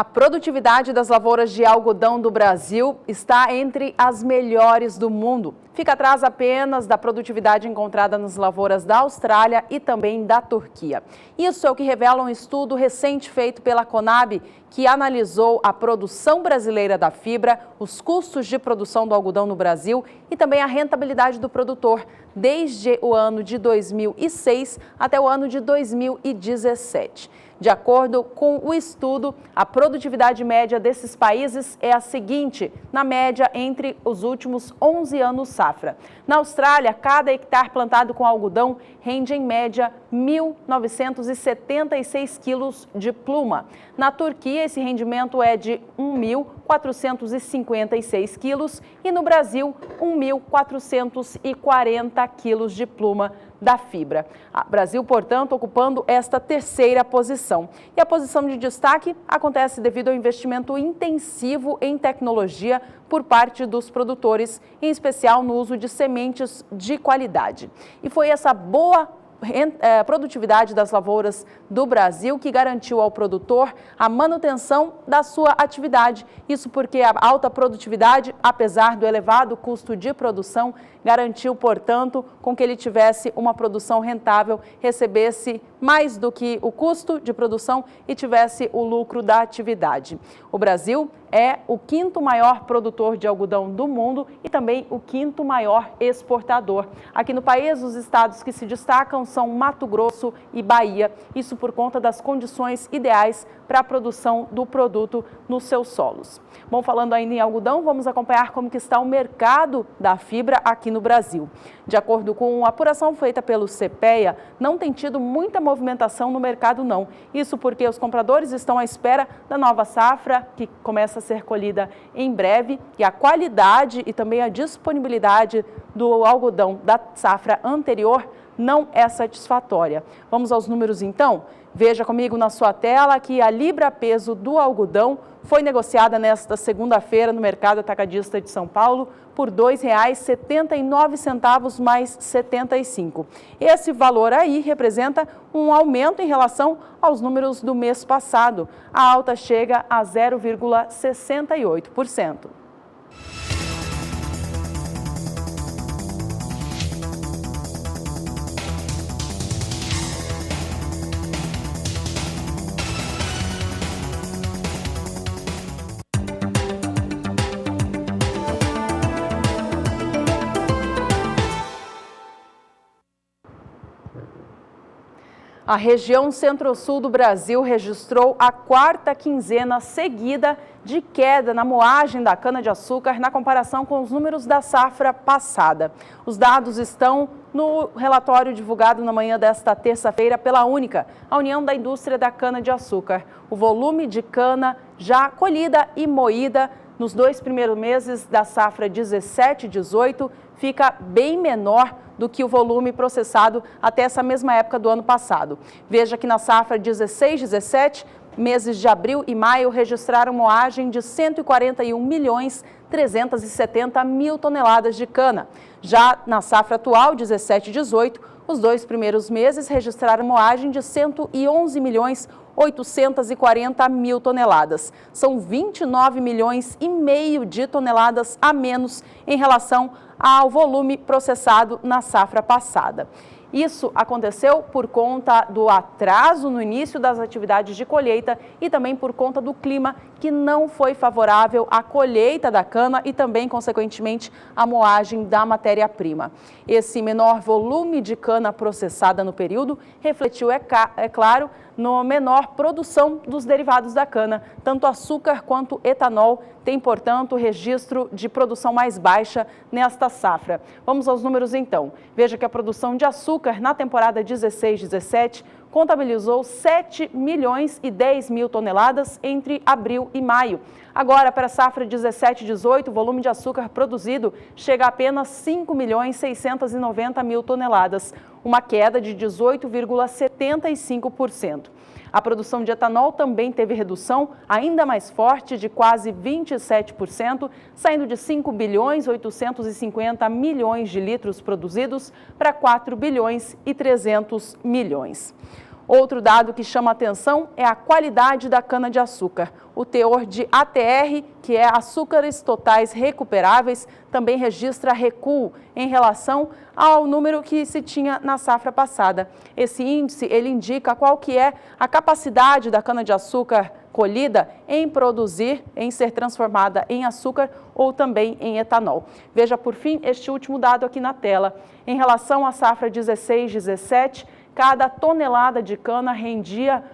A produtividade das lavouras de algodão do Brasil está entre as melhores do mundo. Fica atrás apenas da produtividade encontrada nas lavouras da Austrália e também da Turquia. Isso é o que revela um estudo recente feito pela Conab, que analisou a produção brasileira da fibra, os custos de produção do algodão no Brasil e também a rentabilidade do produtor, desde o ano de 2006 até o ano de 2017. De acordo com o estudo, a produtividade média desses países é a seguinte, na média entre os últimos 11 anos safra. Na Austrália, cada hectare plantado com algodão rende em média 1.976 quilos de pluma. Na Turquia, esse rendimento é de 1.456 quilos e no Brasil, 1.440 quilos de pluma da fibra. O Brasil, portanto, ocupando esta terceira posição. E a posição de destaque acontece devido ao investimento intensivo em tecnologia por parte dos produtores, em especial no uso de sementes de qualidade. E foi essa boa produtividade das lavouras do Brasil que garantiu ao produtor a manutenção da sua atividade. Isso porque a alta produtividade, apesar do elevado custo de produção, garantiu, portanto, com que ele tivesse uma produção rentável, recebesse mais do que o custo de produção e tivesse o lucro da atividade. O Brasil é o quinto maior produtor de algodão do mundo e também o quinto maior exportador. Aqui no país, os estados que se destacam são Mato Grosso e Bahia, isso por conta das condições ideais para a produção do produto nos seus solos. Bom, falando ainda em algodão, vamos acompanhar como que está o mercado da fibra aqui no Brasil. De acordo com a apuração feita pelo CPEA, não tem tido muita movimentação no mercado não. Isso porque os compradores estão à espera da nova safra, que começa a ser colhida em breve, e a qualidade e também a disponibilidade do algodão da safra anterior não é satisfatória. Vamos aos números então? Veja comigo na sua tela que a libra-peso do algodão foi negociada nesta segunda-feira no mercado atacadista de São Paulo por R$ 2,79 mais 75. Esse valor aí representa um aumento em relação aos números do mês passado. A alta chega a 0,68%. A região centro-sul do Brasil registrou a quarta quinzena seguida de queda na moagem da cana-de-açúcar na comparação com os números da safra passada. Os dados estão no relatório divulgado na manhã desta terça-feira pela Única, a União da Indústria da Cana-de-Açúcar. O volume de cana já colhida e moída nos 2 primeiros meses da safra 17 e 18 fica bem menor do que o volume processado até essa mesma época do ano passado. Veja que na safra 16-17, meses de abril e maio registraram moagem de 141.370.000 toneladas de cana. Já na safra atual, 17-18, os 2 primeiros meses registraram moagem de 111.840.000 toneladas. São 29,5 milhões de toneladas a menos em relação ao volume processado na safra passada. Isso aconteceu por conta do atraso no início das atividades de colheita e também por conta do clima que não foi favorável à colheita da cana e também, consequentemente, à moagem da matéria-prima. Esse menor volume de cana processada no período refletiu, é claro, na menor produção dos derivados da cana. Tanto açúcar quanto etanol tem, portanto, registro de produção mais baixa nesta safra. Vamos aos números então. Veja que a produção de açúcar na temporada 16-17 contabilizou 7.010.000 toneladas entre abril e maio. Agora, para a safra 17-18, o volume de açúcar produzido chega a apenas 5.690.000 toneladas, uma queda de 18,75%. A produção de etanol também teve redução ainda mais forte de quase 27%, saindo de 5.850.000.000 de litros produzidos para 4.300.000.000. Outro dado que chama atenção é a qualidade da cana-de-açúcar. O teor de ATR, que é açúcares totais recuperáveis, também registra recuo em relação ao número que se tinha na safra passada. Esse índice, ele indica qual que é a capacidade da cana-de-açúcar colhida em produzir, em ser transformada em açúcar ou também em etanol. Veja, por fim, este último dado aqui na tela. Em relação à safra 16-17, cada tonelada de cana rendia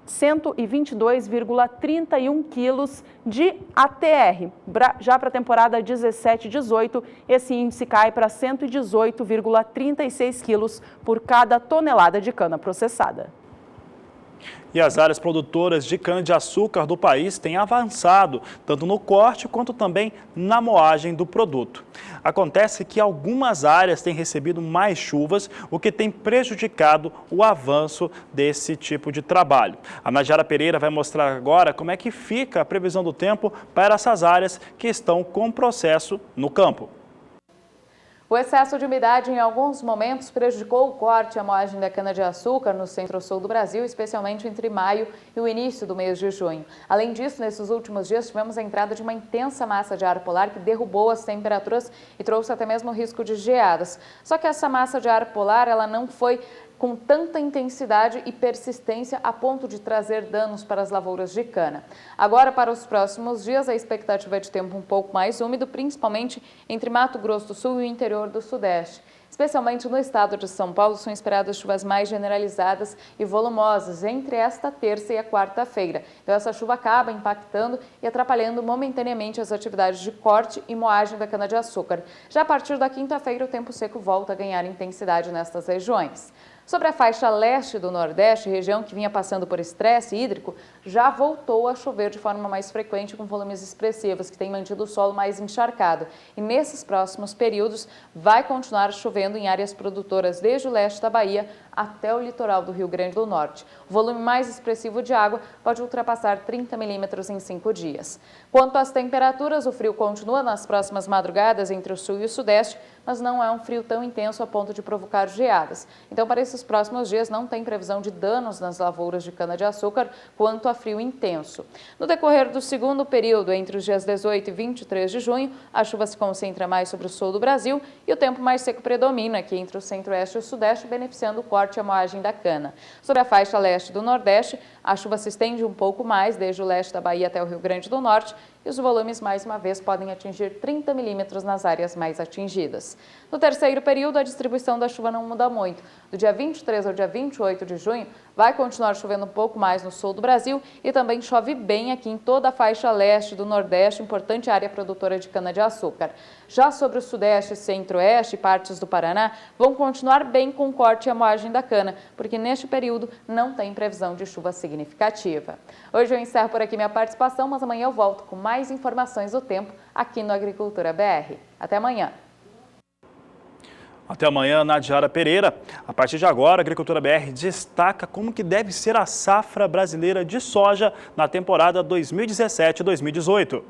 122,31 quilos de ATR. Já para a temporada 17-18, esse índice cai para 118,36 quilos por cada tonelada de cana processada. E as áreas produtoras de cana-de-açúcar do país têm avançado, tanto no corte quanto também na moagem do produto. Acontece que algumas áreas têm recebido mais chuvas, o que tem prejudicado o avanço desse tipo de trabalho. A Nadiara Pereira vai mostrar agora como é que fica a previsão do tempo para essas áreas que estão com processo no campo. O excesso de umidade em alguns momentos prejudicou o corte e a moagem da cana-de-açúcar no centro-sul do Brasil, especialmente entre maio e o início do mês de junho. Além disso, nesses últimos dias tivemos a entrada de uma intensa massa de ar polar que derrubou as temperaturas e trouxe até mesmo o risco de geadas. Só que essa massa de ar polar, ela não foi com tanta intensidade e persistência a ponto de trazer danos para as lavouras de cana. Agora, para os próximos dias, a expectativa é de tempo um pouco mais úmido, principalmente entre Mato Grosso do Sul e o interior do Sudeste. Especialmente no estado de São Paulo, são esperadas chuvas mais generalizadas e volumosas entre esta terça e a quarta-feira. Então, essa chuva acaba impactando e atrapalhando momentaneamente as atividades de corte e moagem da cana-de-açúcar. Já a partir da quinta-feira, o tempo seco volta a ganhar intensidade nestas regiões. Sobre a faixa leste do Nordeste, região que vinha passando por estresse hídrico, já voltou a chover de forma mais frequente com volumes expressivos, que tem mantido o solo mais encharcado. E nesses próximos períodos vai continuar chovendo em áreas produtoras desde o leste da Bahia até o litoral do Rio Grande do Norte. O volume mais expressivo de água pode ultrapassar 30 milímetros em 5 dias. Quanto às temperaturas, o frio continua nas próximas madrugadas entre o sul e o sudeste, mas não é um frio tão intenso a ponto de provocar geadas. Então, para esses próximos dias, não tem previsão de danos nas lavouras de cana-de-açúcar quanto a frio intenso. No decorrer do segundo período, entre os dias 18 e 23 de junho, a chuva se concentra mais sobre o sul do Brasil e o tempo mais seco predomina aqui entre o centro-oeste e o sudeste, beneficiando o corte e a moagem da cana. Sobre a faixa leste do Nordeste, a chuva se estende um pouco mais, desde o leste da Bahia até o Rio Grande do Norte, e os volumes, mais uma vez, podem atingir 30 milímetros nas áreas mais atingidas. No terceiro período, a distribuição da chuva não muda muito. Do dia 23 ao dia 28 de junho, vai continuar chovendo um pouco mais no sul do Brasil e também chove bem aqui em toda a faixa leste do Nordeste, importante área produtora de cana-de-açúcar. Já sobre o Sudeste, Centro-Oeste e partes do Paraná, vão continuar bem com o corte e a moagem da cana, porque neste período não tem previsão de chuva significativa. Hoje eu encerro por aqui minha participação, mas amanhã eu volto com mais informações do tempo aqui no Agricultura BR. Até amanhã! Até amanhã, Nadiara Pereira. A partir de agora, a Agricultura BR destaca como que deve ser a safra brasileira de soja na temporada 2017-2018.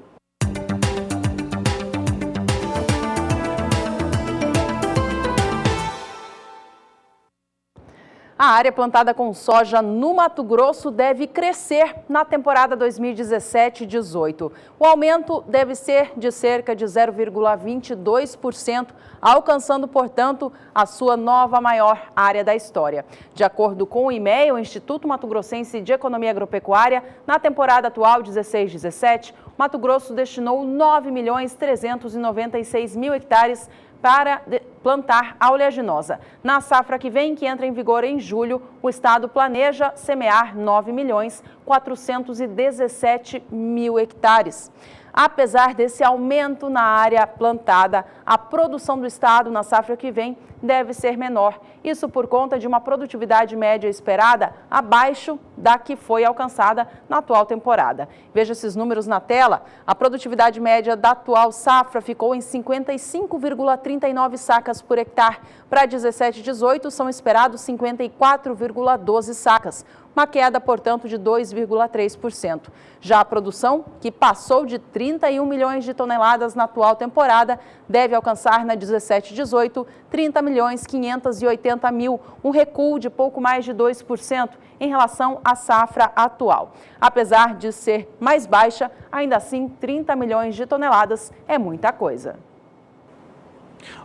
A área plantada com soja no Mato Grosso deve crescer na temporada 2017-18. O aumento deve ser de cerca de 0,22%, alcançando, portanto, a sua nova maior área da história. De acordo com o IMEA, o Instituto Mato Grossense de Economia Agropecuária, na temporada atual 16-17, Mato Grosso destinou 9.396.000 hectares para plantar a oleaginosa. Na safra que vem, que entra em vigor em julho, o estado planeja semear 9.417.000 hectares. Apesar desse aumento na área plantada, a produção do estado na safra que vem deve ser menor. Isso por conta de uma produtividade média esperada abaixo da que foi alcançada na atual temporada. Veja esses números na tela. A produtividade média da atual safra ficou em 55,39 sacas por hectare. Para 17-18 são esperados 54,12 sacas. Uma queda, portanto, de 2,3%. Já a produção, que passou de 31 milhões de toneladas na atual temporada, deve alcançar na 17-18 30.580.000, um recuo de pouco mais de 2% em relação à safra atual. Apesar de ser mais baixa, ainda assim 30 milhões de toneladas é muita coisa.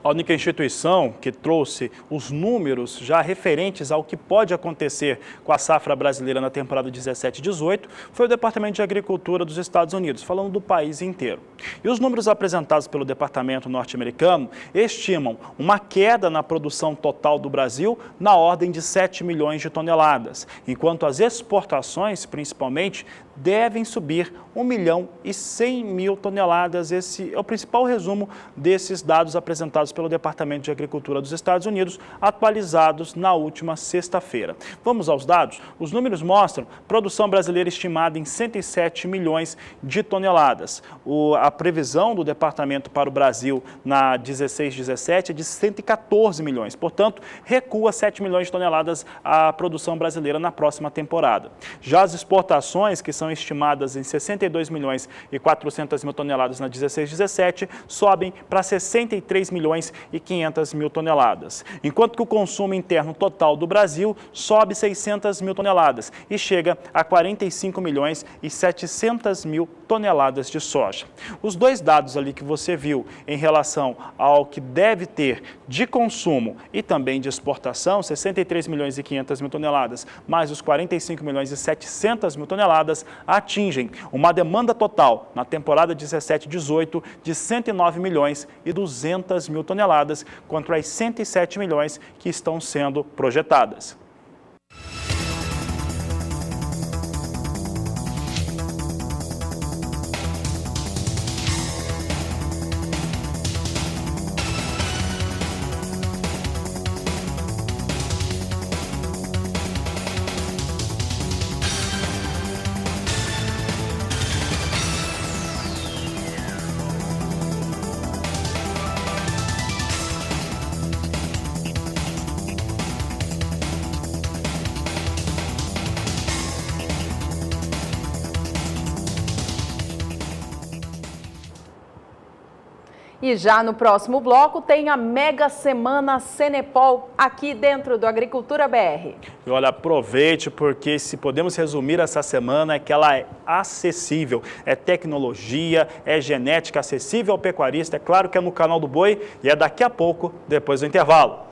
A única instituição que trouxe os números já referentes ao que pode acontecer com a safra brasileira na temporada 17-18 foi o Departamento de Agricultura dos Estados Unidos, falando do país inteiro. E os números apresentados pelo Departamento norte-americano estimam uma queda na produção total do Brasil na ordem de 7 milhões de toneladas, enquanto as exportações, principalmente, devem subir 1.100.000 toneladas. Esse é o principal resumo desses dados apresentados pelo Departamento de Agricultura dos Estados Unidos, atualizados na última sexta-feira. Vamos aos dados? Os números mostram produção brasileira estimada em 107 milhões de toneladas. A previsão do Departamento para o Brasil na 16-17 é de 114 milhões, portanto, recua 7 milhões de toneladas a produção brasileira na próxima temporada. Já as exportações, que são estimadas em 62 milhões e 400 mil toneladas na 16-17, sobem para 63 milhões e 500 mil toneladas. Enquanto que o consumo interno total do Brasil sobe 600 mil toneladas e chega a 45 milhões e 700 mil toneladas de soja. Os dois dados ali que você viu em relação ao que deve ter de consumo e também de exportação, 63 milhões e 500 mil toneladas, mais os 45 milhões e 700 mil toneladas, atingem uma demanda total na temporada 17-18 de 109 milhões e 200 mil toneladas contra as 107 milhões que estão sendo projetadas. E já no próximo bloco tem a Mega Semana Cenepol aqui dentro do Agricultura BR. E olha, aproveite, porque se podemos resumir essa semana é que ela é acessível. É tecnologia, é genética acessível ao pecuarista. É claro que é no canal do Boi e é daqui a pouco, depois do intervalo.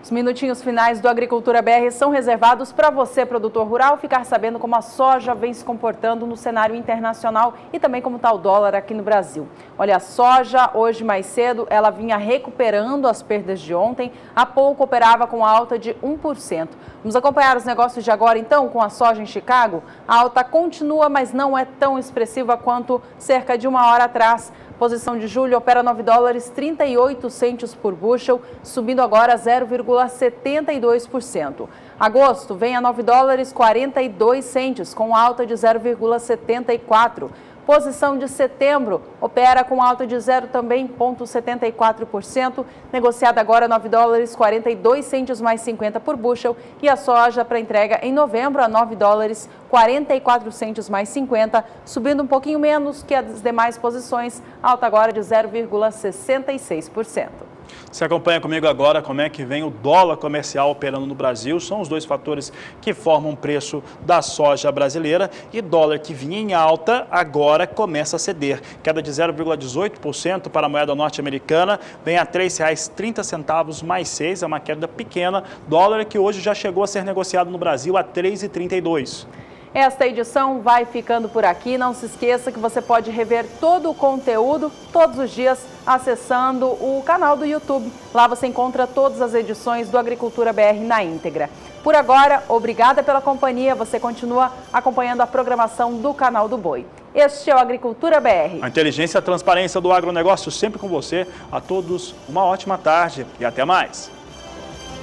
Os minutinhos finais do Agricultura BR são reservados para você, produtor rural, ficar sabendo como a soja vem se comportando no cenário internacional e também como está o dólar aqui no Brasil. Olha, a soja, hoje mais cedo, ela vinha recuperando as perdas de ontem, há pouco operava com alta de 1%. Vamos acompanhar os negócios de agora, então, com a soja em Chicago? A alta continua, mas não é tão expressiva quanto cerca de uma hora atrás. Posição de julho opera 9 dólares 38 centos por bushel, subindo agora 0,72%. Agosto vem a 9 dólares 42 centos, com alta de 0,74%. Posição de setembro opera com alta de 0 também, 0,74%, negociada agora 9 dólares 42 centos mais 50 por bushel, e a soja para entrega em novembro a 9 dólares 44 centos mais 50, subindo um pouquinho menos que as demais posições, alta agora de 0,66%. Você acompanha comigo agora como é que vem o dólar comercial operando no Brasil. São os dois fatores que formam o preço da soja brasileira, e dólar que vinha em alta agora começa a ceder. Queda de 0,18% para a moeda norte-americana, vem a R$ 3,30 mais 6, é uma queda pequena. Dólar que hoje já chegou a ser negociado no Brasil a R$ 3,32. Esta edição vai ficando por aqui. Não se esqueça que você pode rever todo o conteúdo todos os dias acessando o canal do YouTube. Lá você encontra todas as edições do Agricultura BR na íntegra. Por agora, obrigada pela companhia. Você continua acompanhando a programação do canal do Boi. Este é o Agricultura BR. A inteligência e a transparência do agronegócio sempre com você. A todos uma ótima tarde e até mais.